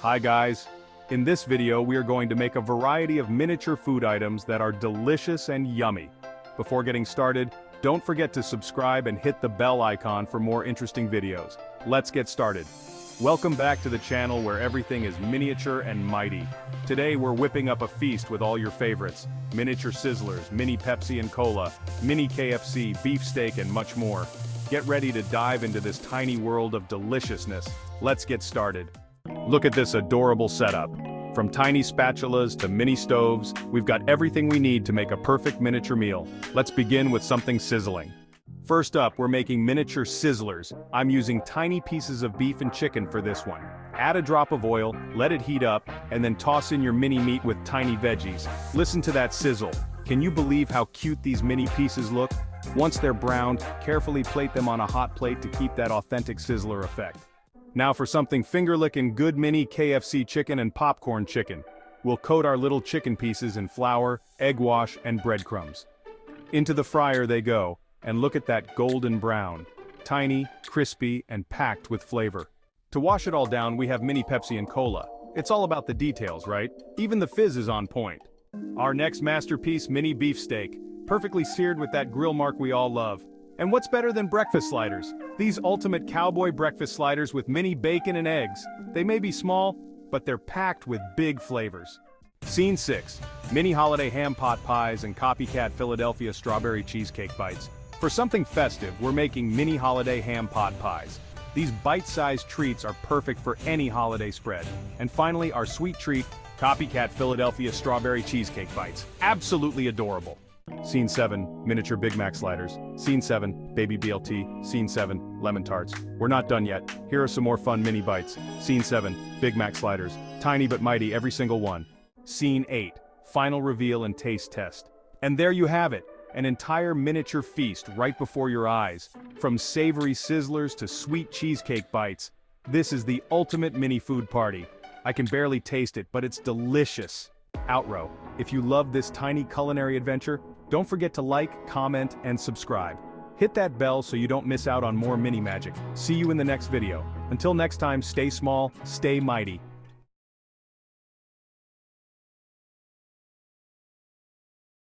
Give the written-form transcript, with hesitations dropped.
Hi guys. In this video we are going to make a variety of miniature food items that are delicious and yummy. Before getting started, don't forget to subscribe and hit the bell icon for more interesting videos. Let's get started. Welcome back to the channel where everything is miniature and mighty. Today we're whipping up a feast with all your favorites. Miniature sizzlers, mini Pepsi and Cola, mini KFC, beefsteak and much more. Get ready to dive into this tiny world of deliciousness. Let's get started. Look at this adorable setup. From tiny spatulas to mini stoves, we've got everything we need to make a perfect miniature meal. Let's begin with something sizzling. First up, we're making miniature sizzlers. I'm using tiny pieces of beef and chicken for this one. Add a drop of oil, let it heat up, and then toss in your mini meat with tiny veggies. Listen to that sizzle. Can you believe how cute these mini pieces look? Once they're browned, carefully plate them on a hot plate to keep that authentic sizzler effect. Now for something finger-licking good mini KFC chicken and popcorn chicken. We'll coat our little chicken pieces in flour, egg wash, and breadcrumbs. Into the fryer they go, and look at that golden brown. Tiny, crispy, and packed with flavor. To wash it all down, we have mini Pepsi and Cola. It's all about the details, right? Even the fizz is on point. Our next masterpiece, mini beefsteak. Perfectly seared with that grill mark we all love. And what's better than breakfast sliders? These ultimate cowboy breakfast sliders with mini bacon and eggs. They may be small, but they're packed with big flavors. Scene 6. Mini holiday ham pot pies and copycat Philadelphia strawberry cheesecake bites. For something festive, we're making mini holiday ham pot pies. These bite-sized treats are perfect for any holiday spread. And finally, our sweet treat, copycat Philadelphia strawberry cheesecake bites. Absolutely adorable. Scene 7, miniature Big Mac sliders. Scene 7, baby BLT. Scene 7, lemon tarts. We're not done yet. Here are some more fun mini bites. Scene 7, Big Mac sliders. Tiny but mighty, every single one. Scene 8, final reveal and taste test. And there you have it, an entire miniature feast right before your eyes. From savory sizzlers to sweet cheesecake bites. This is the ultimate mini food party. I can barely taste it, but it's delicious. Outrow, if you love this tiny culinary adventure, don't forget to like, comment, and subscribe. Hit that bell so you don't miss out on more mini magic. See you in the next video. Until next time, stay small, stay mighty.